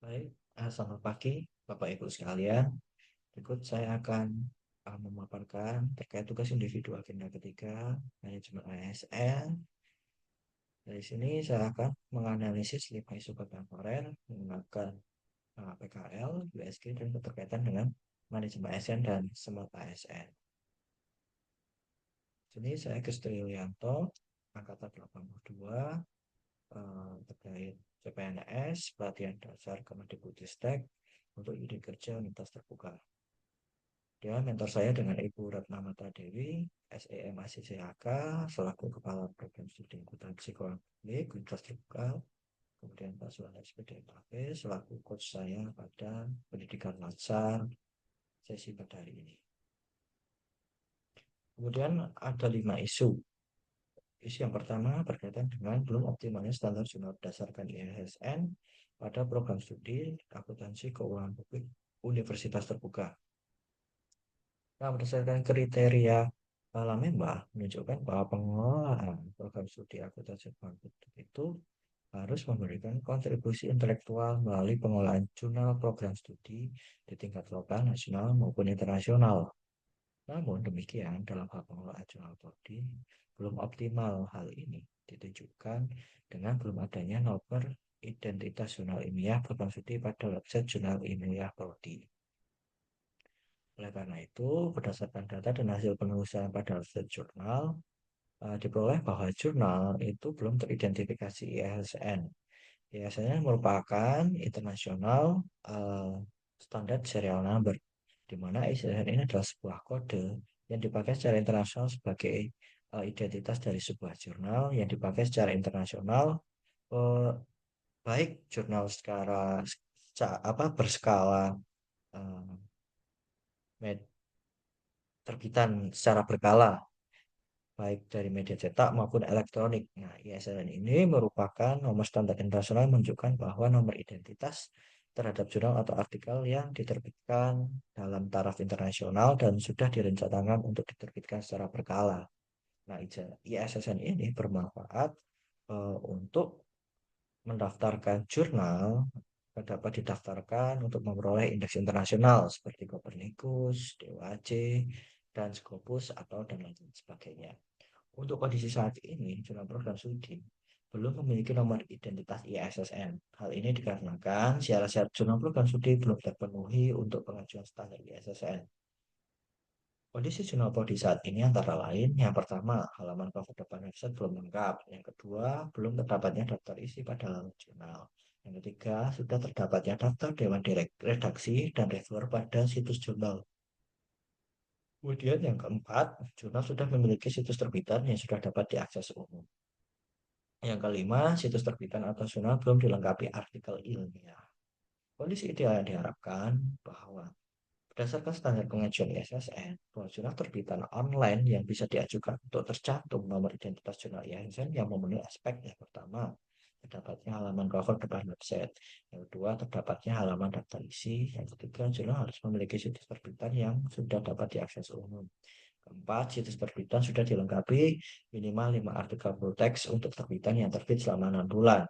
Baik, selamat pagi Bapak Ibu sekalian. Berikut saya akan memaparkan terkait tugas individu agenda ketiga manajemen ASN. Dari sini saya akan menganalisis 5 isu kontemporer menggunakan PKL, USG, dan keterkaitan dengan manajemen ASN dan smart ASN. Sini saya Gusti Yulianto, angkatan 82, terkait CPNS, pelatihan dasar Kemendikbudristek untuk ide kerja lintas terbuka. Dia mentor saya dengan Ibu Ratna Mata Dewi, SEM ACCHK, selaku Kepala Program Studi Akuntansi Keuangan Publik, Universitas Terbuka. Kemudian Pak Suwana SPDMAP, selaku coach saya pada pendidikan Lansar sesi pada hari ini. Kemudian ada 5 isu. Isu yang pertama berkaitan dengan belum optimalnya standar jurnal berdasarkan IASN pada program studi akuntansi keuangan publik Universitas Terbuka. Nah, berdasarkan kriteria Lamembah menunjukkan bahwa pengelolaan program studi akuntansi keuangan publik itu harus memberikan kontribusi intelektual melalui pengelolaan jurnal program studi di tingkat lokal, nasional, maupun internasional. Namun demikian, dalam hal pengelolaan jurnal prodi, belum optimal hal ini ditunjukkan dengan belum adanya nomor identitas jurnal ilmiah program studi pada website jurnal ilmiah prodi. Oleh karena itu, berdasarkan data dan hasil penelusuran pada website jurnal, diperoleh bahwa jurnal itu belum teridentifikasi ISSN. ISSN merupakan internasional standar serial number, di mana ISSN ini adalah sebuah kode yang dipakai secara internasional sebagai identitas dari sebuah jurnal yang dipakai secara internasional, eh, baik jurnal secara berskala eh, terbitan secara berkala baik dari media cetak maupun elektronik. Nah, ISSN ini merupakan nomor standar internasional menunjukkan bahwa nomor identitas terhadap jurnal atau artikel yang diterbitkan dalam taraf internasional dan sudah direncanakan untuk diterbitkan secara berkala. Nah, ISSN ini bermanfaat untuk mendaftarkan jurnal dapat didaftarkan untuk memperoleh indeks internasional seperti Copernicus, DOAJ, dan Scopus atau dan lain sebagainya. Untuk kondisi saat ini, jurnal program studi belum memiliki nomor identitas ISSN. Hal ini dikarenakan syarat-syarat jurnal program studi belum terpenuhi untuk pengajuan standar ISSN. Kondisi jurnal prodi saat ini antara lain, yang pertama, halaman cover depan website belum lengkap. Yang kedua, belum terdapatnya daftar isi pada halaman jurnal. Yang ketiga, sudah terdapatnya daftar dewan redaksi dan reviewer pada situs jurnal. Kemudian yang keempat, jurnal sudah memiliki situs terbitan yang sudah dapat diakses umum. Yang kelima, situs terbitan atau jurnal belum dilengkapi artikel ilmiah. Kondisi ideal yang diharapkan bahwa berdasarkan standar pengajuan ISSN, bahwa jurnal terbitan online yang bisa diajukan untuk tercantum nomor identitas jurnal ISSN yang memenuhi aspek yang pertama, terdapatnya halaman cover depan website. Yang kedua, terdapatnya halaman daftar isi. Yang ketiga, jurnal harus memiliki situs terbitan yang sudah dapat diakses umum. Keempat, situs terbitan sudah dilengkapi minimal 5 artikel full text untuk terbitan yang terbit selama 6 bulan.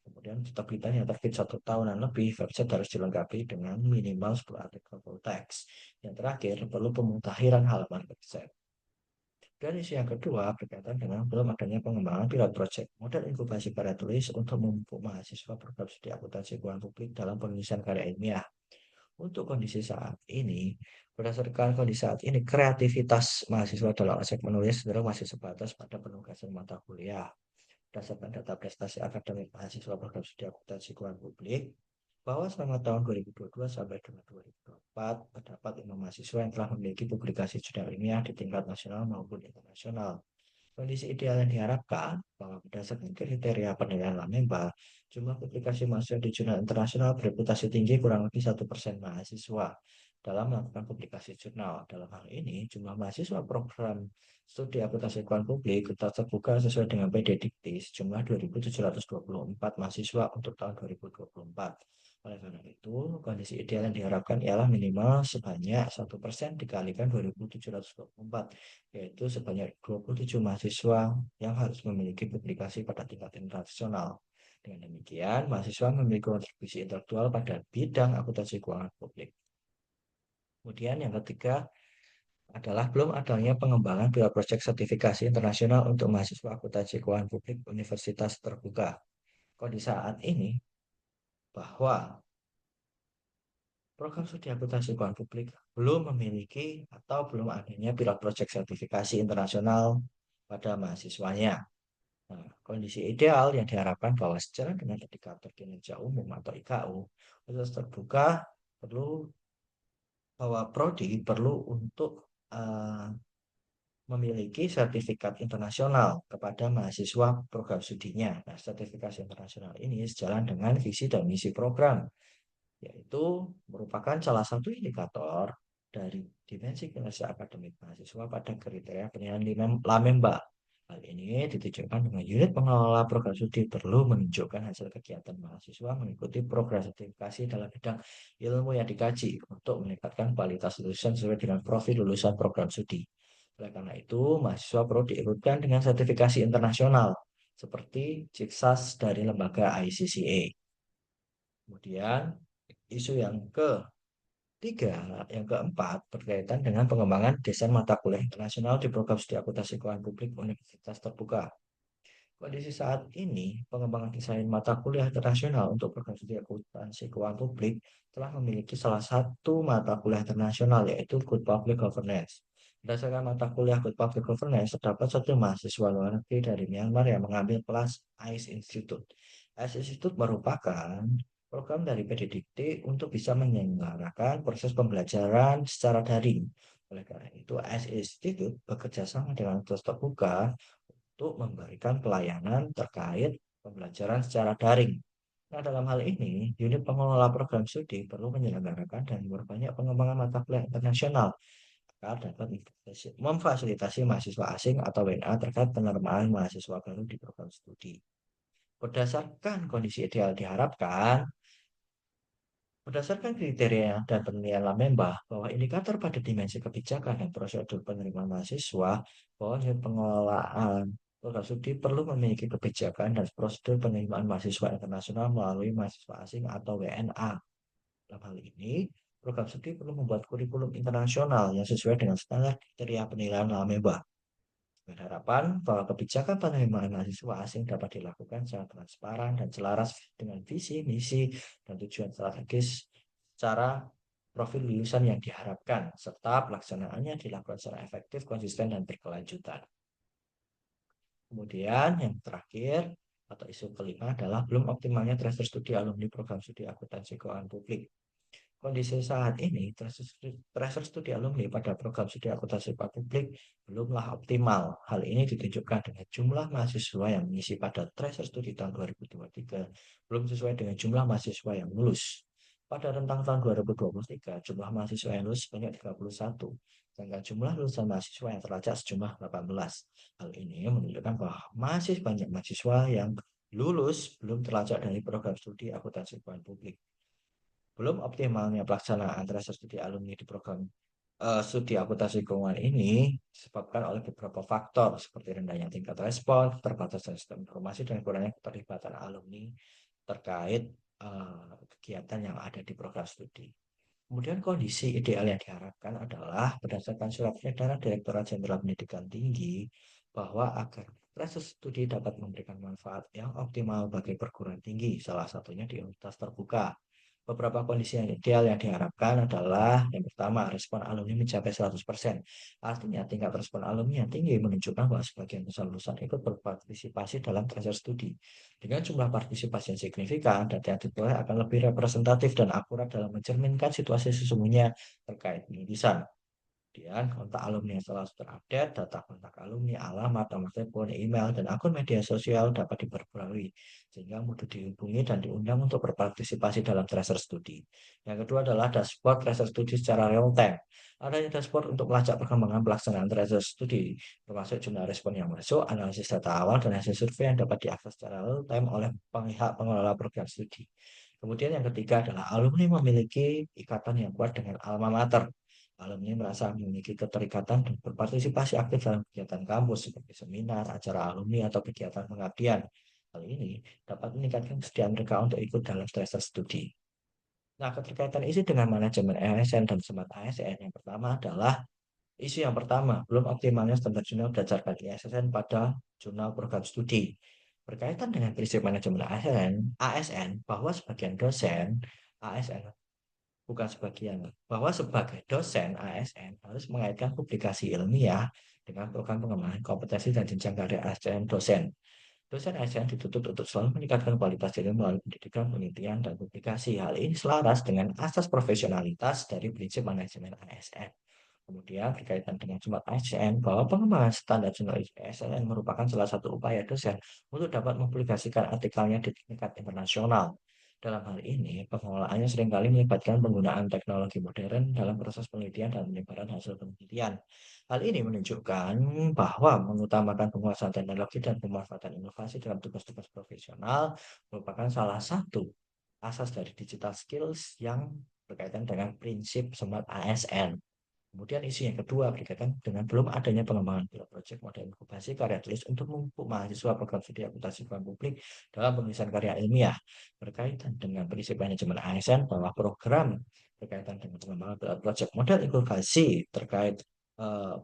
Kemudian terbitan yang terbit 1 tahunan lebih, website harus dilengkapi dengan minimal 10 artikel full text. Yang terakhir, perlu pemutahiran halaman website. Dan isu yang kedua berkaitan dengan belum adanya pengembangan pilot project model inkubasi karya tulis untuk memupuk mahasiswa program studi akuntansi keuangan publik dalam penulisan karya ilmiah. Untuk kondisi saat ini, berdasarkan kondisi saat ini, kreativitas mahasiswa dalam aspek menulis cenderung masih sebatas pada penugasan mata kuliah. Berdasarkan data prestasi akademik mahasiswa program studi akuntansi keuangan publik, bahwa selama tahun 2022 sampai dengan 2024, terdapat 5 mahasiswa yang telah memiliki publikasi jurnal ilmiah di tingkat nasional maupun internasional. Kondisi ideal yang diharapkan bahwa berdasarkan kriteria penilaian Lamemba, jumlah publikasi mahasiswa di jurnal internasional bereputasi tinggi kurang lebih 1% mahasiswa dalam melakukan publikasi jurnal. Dalam hal ini, jumlah mahasiswa program studi akuntansi keuangan publik tetap terbuka sesuai dengan PD Dikti sejumlah 2.724 mahasiswa untuk tahun 2024. Oleh karena itu, kondisi ideal yang diharapkan ialah minimal sebanyak 1% dikalikan 2.724, yaitu sebanyak 27 mahasiswa yang harus memiliki publikasi pada tingkat internasional. Dengan demikian, mahasiswa memiliki kontribusi intelektual pada bidang akuntansi keuangan publik. Kemudian yang ketiga adalah belum adanya pengembangan pilot project sertifikasi internasional untuk mahasiswa akuntansi keuangan publik universitas terbuka. Kondisi saat ini bahwa program studi akuntansi keuangan publik belum memiliki atau belum adanya pilot project sertifikasi internasional pada mahasiswanya. Nah, kondisi ideal yang diharapkan bahwa sejalan dengan indikator kinerja umum atau IKU, universitas terbuka perlu bahwa prodi perlu untuk memiliki sertifikat internasional kepada mahasiswa program studinya. Nah, sertifikasi internasional ini sejalan dengan visi dan misi program, yaitu merupakan salah satu indikator dari dimensi kinerja akademik mahasiswa pada kriteria penilaian Lamemba. Hal ini ditujukan dengan unit pengelola program studi perlu menunjukkan hasil kegiatan mahasiswa mengikuti program sertifikasi dalam bidang ilmu yang dikaji untuk meningkatkan kualitas lulusan sesuai dengan profil lulusan program studi. Oleh karena itu, mahasiswa perlu diikutkan dengan sertifikasi internasional seperti CIKSAS dari lembaga ICCA. Kemudian, isu yang ketiga, yang keempat berkaitan dengan pengembangan desain mata kuliah internasional di program studi akuntansi keuangan publik Universitas Terbuka. Kondisi saat ini, pengembangan desain mata kuliah internasional untuk program studi akuntansi keuangan publik telah memiliki salah satu mata kuliah internasional yaitu Good Public Governance. Berdasarkan mata kuliah Good Public Governance, terdapat satu mahasiswa luar negeri dari Myanmar yang mengambil kelas ICE Institute. ICE Institute merupakan program dari PDDikti untuk bisa menyelenggarakan proses pembelajaran secara daring. Oleh karena itu, ICE Institute bekerja sama dengan kelas terbuka untuk memberikan pelayanan terkait pembelajaran secara daring. Nah, dalam hal ini, unit pengelola program studi perlu menyelenggarakan dan memperbanyak pengembangan mata kuliah internasional agar dapat memfasilitasi mahasiswa asing atau WNA terkait penerimaan mahasiswa baru di program studi. Berdasarkan kondisi ideal diharapkan, berdasarkan kriteria dan penilaian Lamemba bahwa indikator pada dimensi kebijakan dan prosedur penerimaan mahasiswa, bahwa unit pengelolaan program studi perlu memiliki kebijakan dan prosedur penerimaan mahasiswa internasional melalui mahasiswa asing atau WNA. Dalam hal ini, program studi perlu membuat kurikulum internasional yang sesuai dengan standar kriteria penilaian Lamemba. Dengan harapan bahwa kebijakan penerimaan mahasiswa asing dapat dilakukan secara transparan dan selaras dengan visi, misi, dan tujuan strategis secara profil lulusan yang diharapkan, serta pelaksanaannya dilakukan secara efektif, konsisten, dan berkelanjutan. Kemudian yang terakhir atau isu kelima adalah belum optimalnya transfer studi alumni program studi akuntansi keuangan publik. Kondisi saat ini, transfer studi alumni pada program studi akuntansi publik belumlah optimal. Hal ini ditunjukkan dengan jumlah mahasiswa yang mengisi pada transfer studi tahun 2023 belum sesuai dengan jumlah mahasiswa yang lulus. Pada rentang tahun 2023, jumlah mahasiswa yang lulus sebanyak 31, sedangkan jumlah lulusan mahasiswa yang terlacak sejumlah 18. Hal ini menunjukkan bahwa masih banyak mahasiswa yang lulus belum terlacak dari program studi akuntansi keuangan publik. Belum optimalnya pelaksanaan transfer studi alumni di program studi akuntansi keuangan ini disebabkan oleh beberapa faktor seperti rendahnya tingkat respon, keterbatasan sistem informasi, dan kurangnya keterlibatan alumni terkait kegiatan yang ada di program studi. Kemudian kondisi ideal yang diharapkan adalah berdasarkan surat edaran Direktorat Jenderal Pendidikan Tinggi bahwa agar proses studi dapat memberikan manfaat yang optimal bagi perguruan tinggi, salah satunya di universitas terbuka. Beberapa kondisi yang ideal yang diharapkan adalah yang pertama, respon alumni mencapai 100%. Artinya tingkat respon alumni yang tinggi menunjukkan bahwa sebagian besar lulusan ikut berpartisipasi dalam transfer studi. Dengan jumlah partisipasi yang signifikan, data yang diperoleh akan lebih representatif dan akurat dalam mencerminkan situasi sesungguhnya terkait lulusan. Kemudian kontak alumni yang selalu terupdate, data kontak alumni, alamat, nomor telepon, email, dan akun media sosial dapat diperbarui sehingga mudah dihubungi dan diundang untuk berpartisipasi dalam tracer studi. Yang kedua adalah dashboard tracer studi secara real time. Adanya dashboard untuk melacak perkembangan pelaksanaan tracer studi, termasuk jumlah respon yang masuk, analisis data awal, dan hasil survei yang dapat diakses secara real time oleh pihak pengelola program studi. Kemudian yang ketiga adalah alumni memiliki ikatan yang kuat dengan alma mater. Alumni merasa memiliki keterikatan dan berpartisipasi aktif dalam kegiatan kampus seperti seminar, acara alumni, atau kegiatan pengabdian. Hal ini dapat meningkatkan kesediaan mereka untuk ikut dalam tracer studi. Nah, keterkaitan isi dengan manajemen ASN dan smart ASN yang pertama adalah isu yang pertama, belum optimalnya standar jurnal berdasarkan ISSN pada jurnal program studi. Berkaitan dengan prinsip manajemen ASN bahwa sebagian dosen ASN bukan sebagian, bahwa sebagai dosen ASN harus mengaitkan publikasi ilmiah dengan program pengembangan kompetensi dan jenjang karir ASN dosen. Dosen ASN dituntut untuk selalu meningkatkan kualitas ilmu melalui pendidikan, penelitian, dan publikasi. Hal ini selaras dengan asas profesionalitas dari prinsip manajemen ASN. Kemudian berkaitan dengan Smart ASN bahwa pengembangan standar jurnalis ASN merupakan salah satu upaya dosen untuk dapat mempublikasikan artikelnya di tingkat internasional. Dalam hal ini, pengelolaannya seringkali melibatkan penggunaan teknologi modern dalam proses penelitian dan penyebaran hasil penelitian. Hal ini menunjukkan bahwa mengutamakan penguasaan teknologi dan pemanfaatan inovasi dalam tugas-tugas profesional merupakan salah satu asas dari digital skills yang berkaitan dengan prinsip Smart ASN. Kemudian isu yang kedua berkaitan dengan belum adanya pengembangan pilot project model inkubasi karya tulis untuk memupuk mahasiswa program studi akuntansi keuangan publik dalam penulisan karya ilmiah. Berkaitan dengan prinsip manajemen ASN bahwa program berkaitan dengan pengembangan pilot project model inkubasi terkait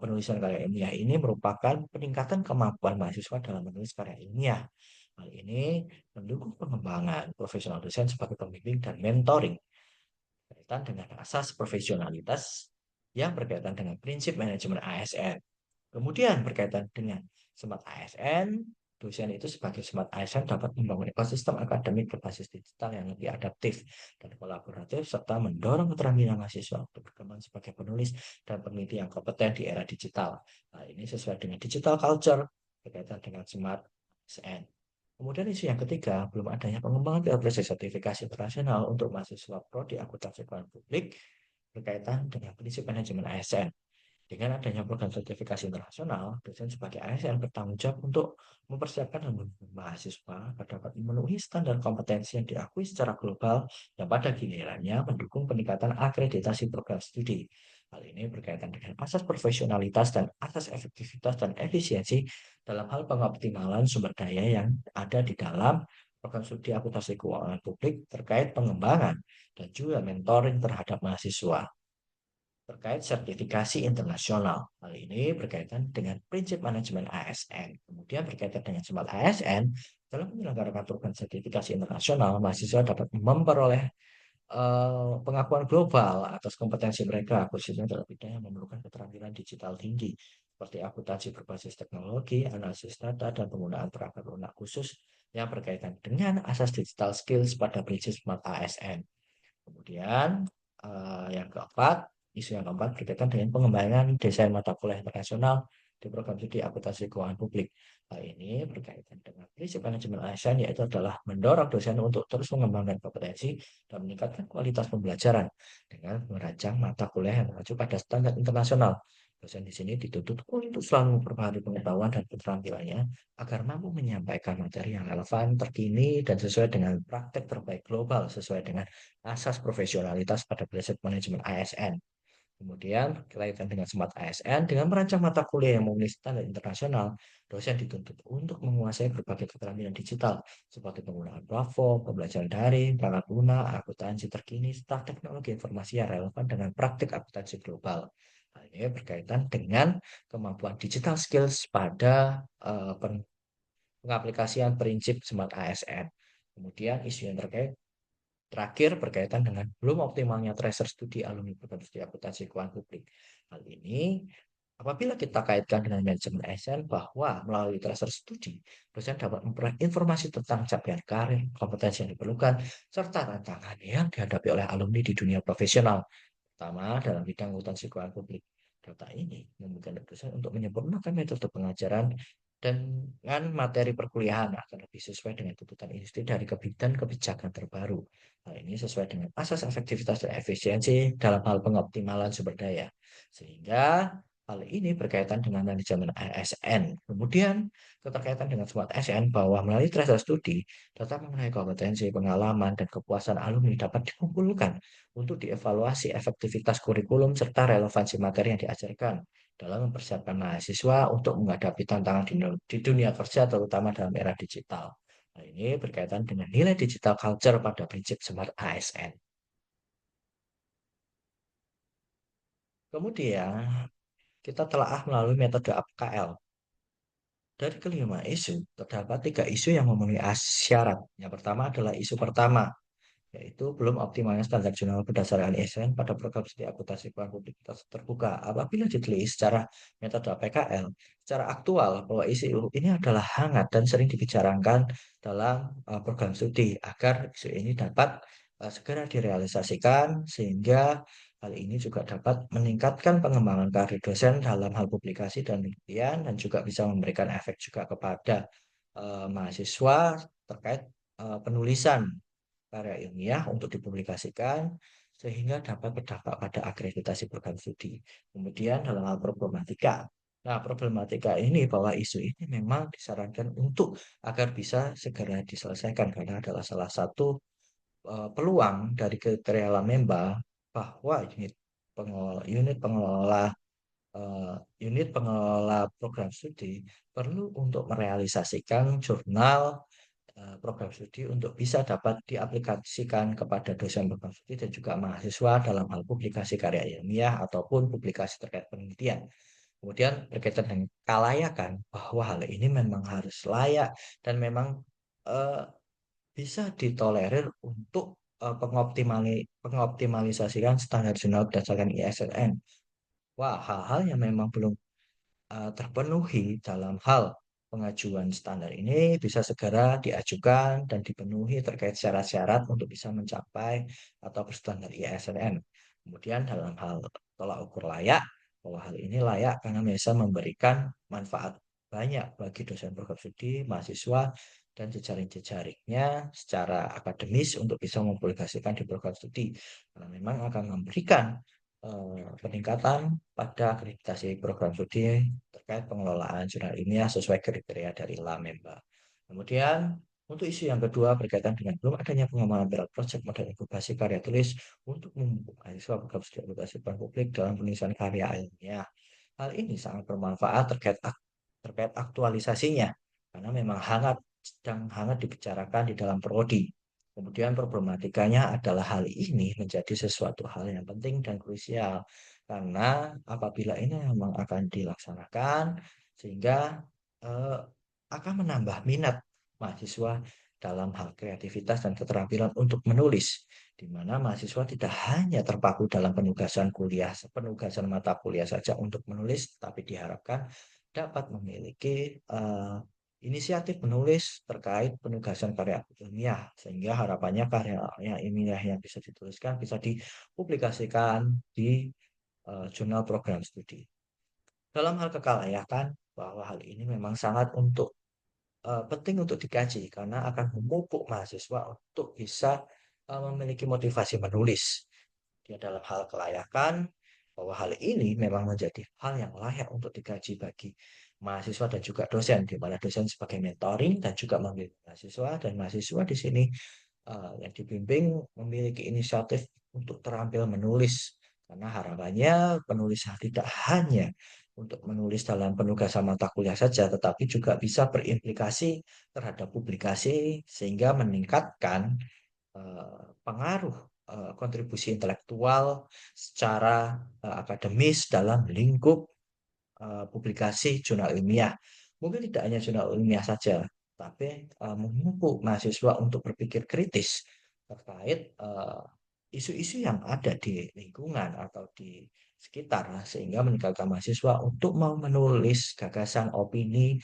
penulisan karya ilmiah ini merupakan peningkatan kemampuan mahasiswa dalam menulis karya ilmiah. Hal ini mendukung pengembangan profesional dosen sebagai pembimbing dan mentoring berkaitan dengan asas profesionalitas yang berkaitan dengan prinsip manajemen ASN. Kemudian berkaitan dengan Smart ASN, dosen itu sebagai Smart ASN dapat membangun ekosistem akademik berbasis digital yang lebih adaptif dan kolaboratif serta mendorong keterampilan mahasiswa untuk berkembang sebagai penulis dan peneliti yang kompeten di era digital. Nah, ini sesuai dengan digital culture berkaitan dengan Smart ASN. Kemudian isu yang ketiga, belum adanya pengembangan proses sertifikasi internasional untuk mahasiswa prodi akuntansi keuangan publik berkaitan dengan prinsip manajemen ASN. Dengan adanya program sertifikasi internasional, dosen sebagai ASN bertanggung jawab untuk mempersiapkan dan mendukung mahasiswa agar dapat memenuhi standar kompetensi yang diakui secara global yang pada gilirannya mendukung peningkatan akreditasi program studi. Hal ini berkaitan dengan asas profesionalitas dan asas efektivitas dan efisiensi dalam hal pengoptimalan sumber daya yang ada di dalam program studi akuntansi keuangan publik terkait pengembangan dan juga mentoring terhadap mahasiswa terkait sertifikasi internasional. Hal ini berkaitan dengan prinsip manajemen ASN. Kemudian berkaitan dengan Smart ASN, dalam menyelenggarakan program sertifikasi internasional, mahasiswa dapat memperoleh pengakuan global atas kompetensi mereka, khususnya dalam bidang yang memerlukan keterampilan digital tinggi, seperti akuntansi berbasis teknologi, analisis data, dan penggunaan perangkat lunak khusus yang berkaitan dengan asas digital skills pada prinsip Smart ASN. Kemudian yang keempat, isu yang keempat berkaitan dengan pengembangan desain mata kuliah internasional di program studi akuntansi keuangan publik. Hal ini berkaitan dengan prinsip manajemen ASN yaitu adalah mendorong dosen untuk terus mengembangkan kompetensi dan meningkatkan kualitas pembelajaran dengan merancang mata kuliah yang mengacu pada standar internasional. Dosen di sini dituntut untuk selalu memperbaharui pengetahuan dan keterampilannya agar mampu menyampaikan materi yang relevan, terkini, dan sesuai dengan praktek terbaik global sesuai dengan asas profesionalitas pada prinsip manajemen ASN. Kemudian, kaitan dengan Smart ASN, dengan merancang mata kuliah yang memenuhi standar internasional, dosen dituntut untuk menguasai berbagai keterampilan digital, seperti penggunaan platform, pembelajaran daring, perangkat lunak, akuntansi terkini, serta teknologi informasi yang relevan dengan praktik akuntansi global. Hal ini berkaitan dengan kemampuan digital skills pada pengaplikasian prinsip Smart ASN. Kemudian isu yang terkait terakhir berkaitan dengan belum optimalnya tracer studi alumni program studi akuntansi keuangan publik. Hal ini apabila kita kaitkan dengan manajemen ASN bahwa melalui tracer studi, dosen dapat memperoleh informasi tentang capaian karir, kompetensi yang diperlukan, serta tantangan yang dihadapi oleh alumni di dunia profesional, terutama dalam bidang akuntansi keuangan publik. Data ini memungkinkan dosen untuk menyempurnakan metode pengajaran dan dengan materi perkuliahan agar lebih sesuai dengan tuntutan industri dari kebijakan terbaru. Hal ini sesuai dengan asas efektivitas dan efisiensi dalam hal pengoptimalan sumber daya. Sehingga hal ini berkaitan dengan manajemen ASN. Kemudian keterkaitan dengan Smart ASN bahwa melalui tracer studi, data mengenai kompetensi, pengalaman, dan kepuasan alumni dapat dikumpulkan untuk dievaluasi efektivitas kurikulum serta relevansi materi yang diajarkan dalam mempersiapkan mahasiswa untuk menghadapi tantangan di dunia kerja terutama dalam era digital. Nah, ini berkaitan dengan nilai digital culture pada prinsip Smart ASN. Kemudian, kita telah melalui metode APKL. Dari kelima isu, terdapat tiga isu yang memenuhi syarat. Yang pertama adalah isu pertama, yaitu belum optimalnya standar jurnal berdasarkan ISN pada program studi akuntansi keuangan publik terbuka. Apabila diteliti secara metode PKL, secara aktual bahwa isu ini adalah hangat dan sering dibicarakan dalam program studi agar isu ini dapat segera direalisasikan sehingga hal ini juga dapat meningkatkan pengembangan karir dosen dalam hal publikasi dan penelitian dan juga bisa memberikan efek juga kepada mahasiswa terkait penulisan karya ilmiah untuk dipublikasikan sehingga dapat berdampak pada akreditasi program studi. Kemudian dalam hal problematika. Nah, problematika ini bahwa isu ini memang disarankan untuk agar bisa segera diselesaikan karena adalah salah satu peluang dari kriteria Lamemba bahwa unit pengelola eh, unit pengelola program studi perlu untuk merealisasikan jurnal program studi untuk bisa dapat diaplikasikan kepada dosen program studi dan juga mahasiswa dalam hal publikasi karya ilmiah ataupun publikasi terkait penelitian. Kemudian berkaitan dengan kelayakan bahwa hal ini memang harus layak dan memang eh, bisa ditolerir untuk pengoptimalisasikan standar jurnal berdasarkan ISSN. Wah, hal-hal yang memang belum terpenuhi dalam hal pengajuan standar ini bisa segera diajukan dan dipenuhi terkait syarat-syarat untuk bisa mencapai atau berstandar ISNN. Kemudian dalam hal tolak ukur layak, bahwa hal ini layak karena bisa memberikan manfaat banyak bagi dosen program studi, mahasiswa, dan jejaring-jejaringnya secara akademis untuk bisa mempublikasikan di program studi. Karena memang akan memberikan peningkatan pada akreditasi program studi terkait pengelolaan jurnal ilmiah sesuai kriteria dari Lamemba. Kemudian, untuk isu yang kedua berkaitan dengan belum adanya pengembangan pilot project model inkubasi karya tulis untuk memupuk mahasiswa program studi aplikasi peran publik dalam penulisan karya ilmiah. Hal ini sangat bermanfaat terkait aktualisasinya karena memang sedang hangat dibicarakan di dalam prodi. Kemudian problematikanya adalah hal ini menjadi sesuatu hal yang penting dan krusial karena apabila ini memang akan dilaksanakan sehingga eh, akan menambah minat mahasiswa dalam hal kreativitas dan keterampilan untuk menulis, di mana mahasiswa tidak hanya terpaku dalam penugasan mata kuliah saja untuk menulis, tapi diharapkan dapat memiliki inisiatif menulis terkait penugasan karya ilmiah, sehingga harapannya karya ilmiah yang bisa dituliskan bisa dipublikasikan di jurnal program studi. Dalam hal kekalayakan, bahwa hal ini memang sangat penting untuk dikaji karena akan memupuk mahasiswa untuk bisa memiliki motivasi menulis. Dia dalam hal kelayakan, bahwa hal ini memang menjadi hal yang layak untuk dikaji bagi mahasiswa dan juga dosen, di mana dosen sebagai mentoring dan juga membimbing mahasiswa, dan mahasiswa di sini yang dibimbing memiliki inisiatif untuk terampil menulis. Karena harapannya penulis tidak hanya untuk menulis dalam penugasan mata kuliah saja, tetapi juga bisa berimplikasi terhadap publikasi sehingga meningkatkan pengaruh kontribusi intelektual secara akademis dalam lingkup publikasi jurnal ilmiah. Mungkin tidak hanya jurnal ilmiah saja, tapi memupuk mahasiswa untuk berpikir kritis terkait isu-isu yang ada di lingkungan atau di sekitar, sehingga meningkatkan mahasiswa untuk mau menulis gagasan opini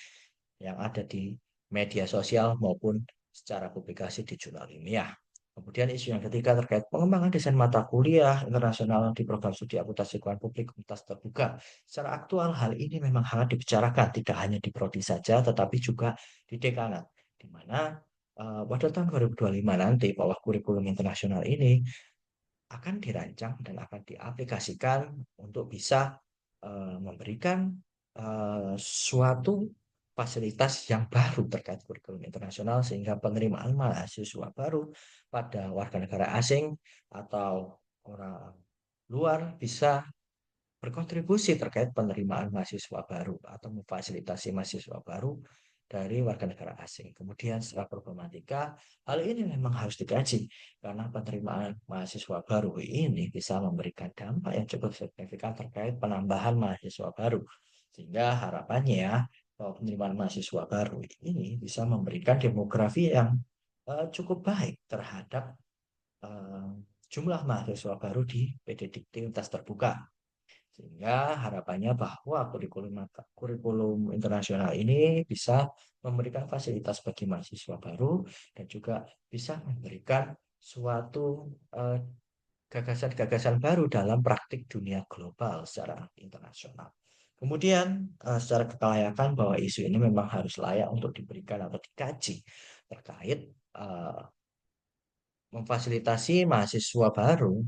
yang ada di media sosial maupun secara publikasi di jurnal ilmiah. Kemudian isu yang ketiga terkait pengembangan desain mata kuliah internasional di program studi akuntansi keuangan publik universitas terbuka. Secara aktual, hal ini memang hangat dibicarakan tidak hanya di prodi saja, tetapi juga di dekanat, di mana pada tahun 2025 nanti bahwa kurikulum internasional ini akan dirancang dan akan diaplikasikan untuk bisa memberikan suatu fasilitas yang baru terkait kurikulum internasional sehingga penerimaan mahasiswa baru pada warga negara asing atau orang luar bisa berkontribusi terkait penerimaan mahasiswa baru atau memfasilitasi mahasiswa baru dari warga negara asing. Kemudian secara problematika, hal ini memang harus dikaji karena penerimaan mahasiswa baru ini bisa memberikan dampak yang cukup signifikan terkait penambahan mahasiswa baru. Sehingga harapannya bahwa penerimaan mahasiswa baru ini bisa memberikan demografi yang cukup baik terhadap eh, jumlah mahasiswa baru di PDDikti Universitas Terbuka. Sehingga harapannya bahwa kurikulum internasional ini bisa memberikan fasilitas bagi mahasiswa baru dan juga bisa memberikan suatu eh, gagasan-gagasan baru dalam praktik dunia global secara internasional. Kemudian secara kelayakan bahwa isu ini memang harus layak untuk diberikan atau dikaji terkait memfasilitasi mahasiswa baru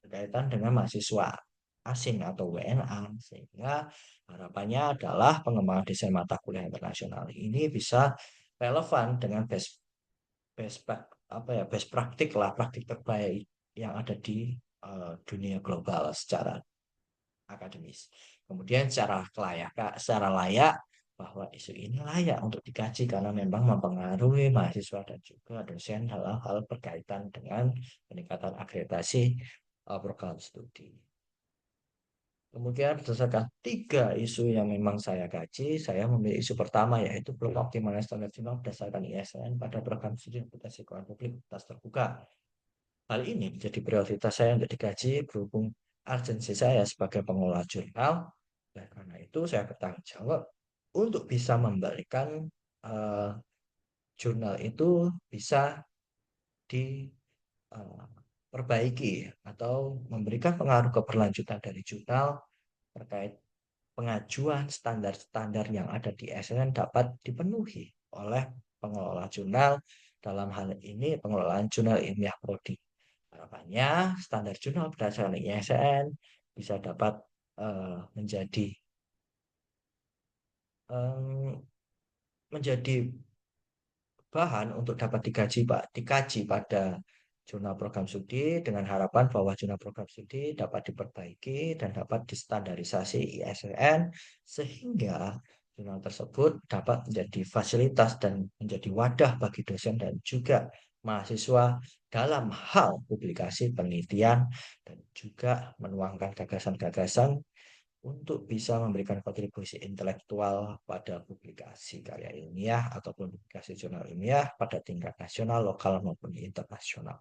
berkaitan dengan mahasiswa asing atau WNA, sehingga harapannya adalah pengembangan desain mata kuliah internasional ini bisa relevan dengan best best praktik lah, praktik terbaik yang ada di dunia global secara akademis. Kemudian secara layak bahwa isu ini layak untuk dikaji karena memang mempengaruhi mahasiswa dan juga dosen dalam hal berkaitan dengan peningkatan akreditasi program studi. Kemudian berdasarkan 3 isu yang memang saya kaji, saya memilih isu pertama yaitu belum optimalnya standar jurnal berdasarkan ISN pada program studi reputasi keuangan publik atas terbuka. Hal ini menjadi prioritas saya untuk dikaji berhubung urgensi saya sebagai pengelola jurnal. Dan karena itu saya bertanggung jawab untuk bisa membalikan uh, jurnal itu bisa diperbaiki atau memberikan pengaruh keberlanjutan dari jurnal terkait pengajuan standar-standar yang ada di SNN dapat dipenuhi oleh pengelola jurnal, dalam hal ini pengelolaan jurnal ilmiah prodi. Harapannya standar jurnal berdasarkan ISN bisa dapat menjadi um, menjadi bahan untuk dapat dikaji pada jurnal program studi dengan harapan bahwa jurnal program studi dapat diperbaiki dan dapat distandarisasi ISN sehingga jurnal tersebut dapat menjadi fasilitas dan menjadi wadah bagi dosen dan juga mahasiswa dalam hal publikasi penelitian dan juga menuangkan gagasan-gagasan untuk bisa memberikan kontribusi intelektual pada publikasi karya ilmiah ataupun publikasi jurnal ilmiah pada tingkat nasional, lokal maupun internasional.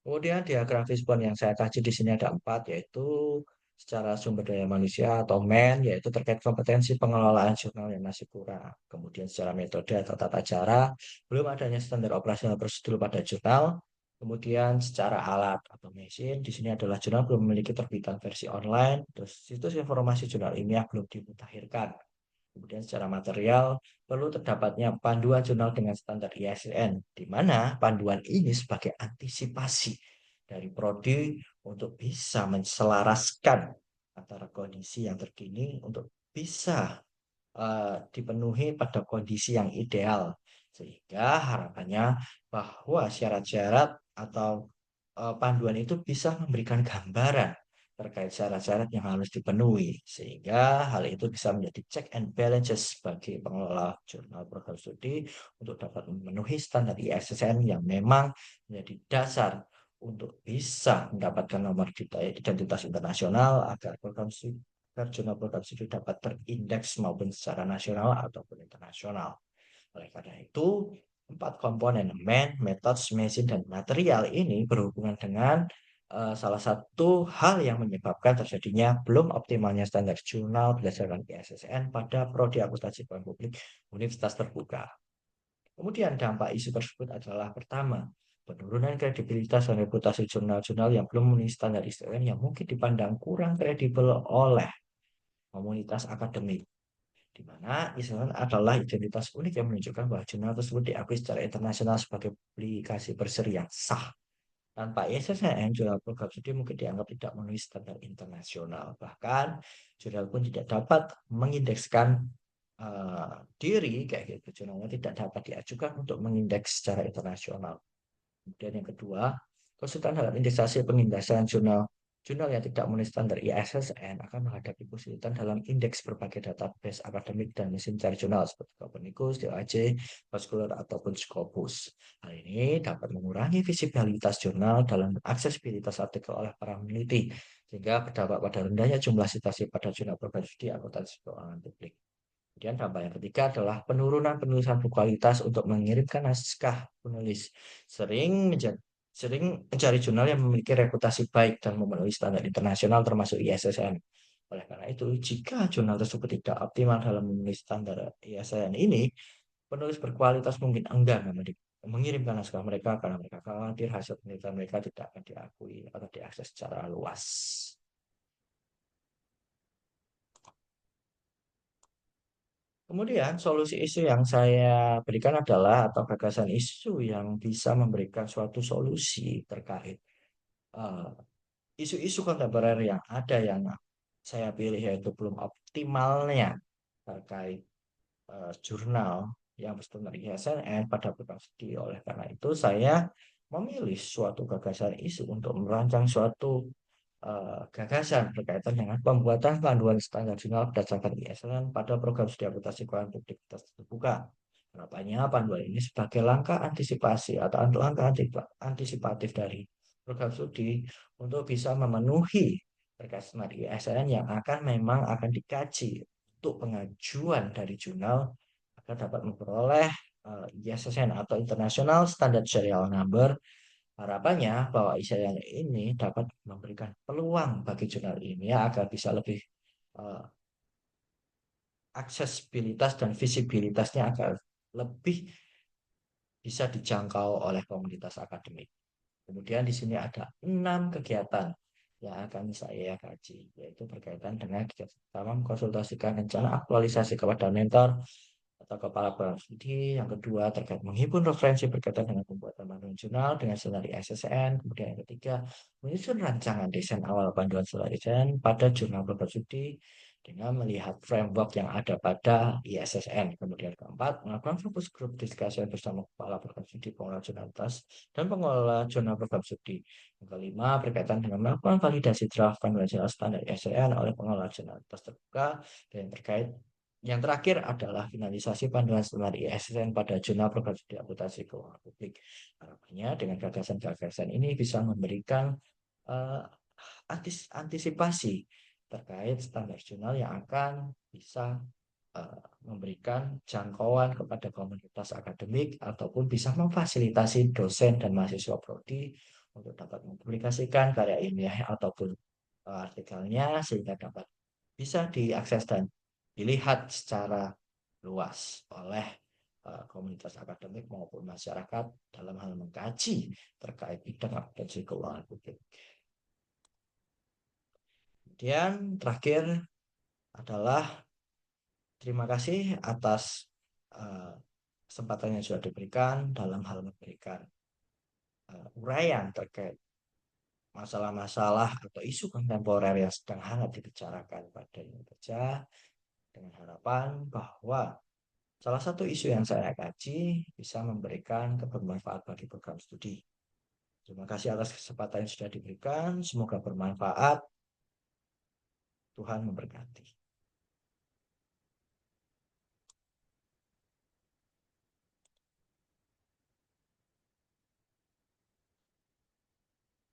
Kemudian diagram Fishbone yang saya kaji di sini ada 4, yaitu secara sumber daya manusia atau MEN, yaitu terkait kompetensi pengelolaan jurnal yang masih kurang. Kemudian secara metode atau tata cara, belum adanya standar operasional prosedur pada jurnal. Kemudian secara alat atau mesin, di sini adalah jurnal belum memiliki terbitan versi online, terus situs informasi jurnal ilmiah belum dimutakhirkan. Kemudian secara material, perlu terdapatnya panduan jurnal dengan standar ISN, di mana panduan ini sebagai antisipasi dari prodi untuk bisa menselaraskan antara kondisi yang terkini untuk bisa dipenuhi pada kondisi yang ideal. Sehingga harapannya bahwa syarat-syarat atau panduan itu bisa memberikan gambaran terkait syarat-syarat yang harus dipenuhi sehingga hal itu bisa menjadi check and balances bagi pengelola jurnal program studi untuk dapat memenuhi standar ISSN yang memang menjadi dasar untuk bisa mendapatkan nomor identitas internasional agar jurnal program studi dapat terindeks maupun secara nasional ataupun internasional. Oleh karena itu, 4 komponen man, methods, mesin, dan material ini berhubungan dengan salah satu hal yang menyebabkan terjadinya belum optimalnya standar jurnal berdasarkan PSSN pada prodi akuntansi keuangan publik Universitas Terbuka. Kemudian dampak isu tersebut adalah pertama, penurunan kredibilitas dan reputasi jurnal-jurnal yang belum memenuhi standar ISTN yang mungkin dipandang kurang kredibel oleh komunitas akademik di mana ISSN adalah identitas unik yang menunjukkan bahwa jurnal tersebut diakui secara internasional sebagai publikasi berseri yang sah. Tanpa ISSN, jurnal program studi mungkin dianggap tidak memenuhi standar internasional. Bahkan, jurnal pun tidak dapat mengindekskan diri, kayak gitu. Jurnalnya tidak dapat diajukan untuk mengindeks secara internasional. Kemudian yang kedua, kesulitan dalam indeksasi pengindeksaan jurnal Jurnal yang tidak memenuhi standar ISSN akan menghadapi kesulitan dalam indeks berbagai database akademik dan mesin cari jurnal seperti Copernicus, DOAJ, Scholar, ataupun Scopus. Hal ini dapat mengurangi visibilitas jurnal dalam aksesibilitas artikel oleh para peneliti, sehingga berdampak pada rendahnya jumlah citasi pada jurnal program studi akuntansi keuangan publik. Kemudian dampak yang ketiga adalah penurunan penulisan berkualitas untuk mengirimkan naskah penulis. Sering mencari jurnal yang memiliki reputasi baik dan memenuhi standar internasional termasuk ISSN. Oleh karena itu, jika jurnal tersebut tidak optimal dalam memenuhi standar ISSN ini, penulis berkualitas mungkin enggan mengirimkan naskah mereka karena mereka khawatir hasil penelitian mereka tidak akan diakui atau diakses secara luas. Kemudian solusi isu yang saya berikan adalah atau gagasan isu yang bisa memberikan suatu solusi terkait eh, isu-isu kontemporer yang ada yang saya pilih yaitu belum optimalnya terkait jurnal yang berstandar ISSN pada program studi. Oleh karena itu saya memilih suatu gagasan isu untuk merancang suatu gagasan berkaitan dengan pembuatan panduan standar jurnal berdasarkan ISSN pada program studi akuntansi keuangan publik terbuka. Harapannya panduan ini sebagai langkah antisipasi atau langkah antisipatif dari program studi untuk bisa memenuhi terkait standar ISSN yang memang akan dikaji untuk pengajuan dari jurnal agar dapat memperoleh ISSN atau International Standard Serial Number. Harapannya bahwa ISSN ini dapat memberikan peluang bagi jurnal ilmiah agar bisa lebih uh, aksesibilitas dan visibilitasnya agar lebih bisa dijangkau oleh komunitas akademik. Kemudian di sini ada 6 kegiatan yang akan saya kaji, yaitu berkaitan dengan kegiatan pertama mengkonsultasikan rencana aktualisasi kepada mentor atau kepala program studi. Yang kedua terkait menghimpun referensi berkaitan dengan pembuatan panduan jurnal dengan standar ISSN. Kemudian yang ketiga menyusun rancangan desain awal panduan standar ISSN pada jurnal program studi dengan melihat framework yang ada pada ISSN. Kemudian keempat, melakukan fokus group discussion bersama kepala program studi, pengelola jurnal tas, dan pengelola jurnal program studi. Yang kelima, berkaitan dengan melakukan validasi draft panduan jurnal standar ISSN oleh pengelola jurnal tas terbuka. Dan yang terakhir adalah finalisasi panduan standar ISSN pada jurnal program studi akuntansi keuangan publik. Harapannya dengan gagasan-gagasan ini bisa memberikan uh, antisipasi terkait standar jurnal yang akan bisa memberikan jangkauan kepada komunitas akademik ataupun bisa memfasilitasi dosen dan mahasiswa prodi untuk dapat mempublikasikan karya ilmiah ataupun artikelnya sehingga dapat bisa diakses dan dilihat secara luas oleh komunitas akademik maupun masyarakat dalam hal mengkaji terkait bidang akuntansi keuangan publik. Kemudian terakhir adalah terima kasih atas kesempatan yang sudah diberikan dalam hal memberikan uraian terkait masalah-masalah atau isu kontemporer yang sedang hangat dibicarakan pada Indonesia, dengan harapan bahwa salah satu isu yang saya kaji bisa memberikan kebermanfaat bagi program studi. Terima kasih atas kesempatan yang sudah diberikan. Semoga bermanfaat. Tuhan memberkati.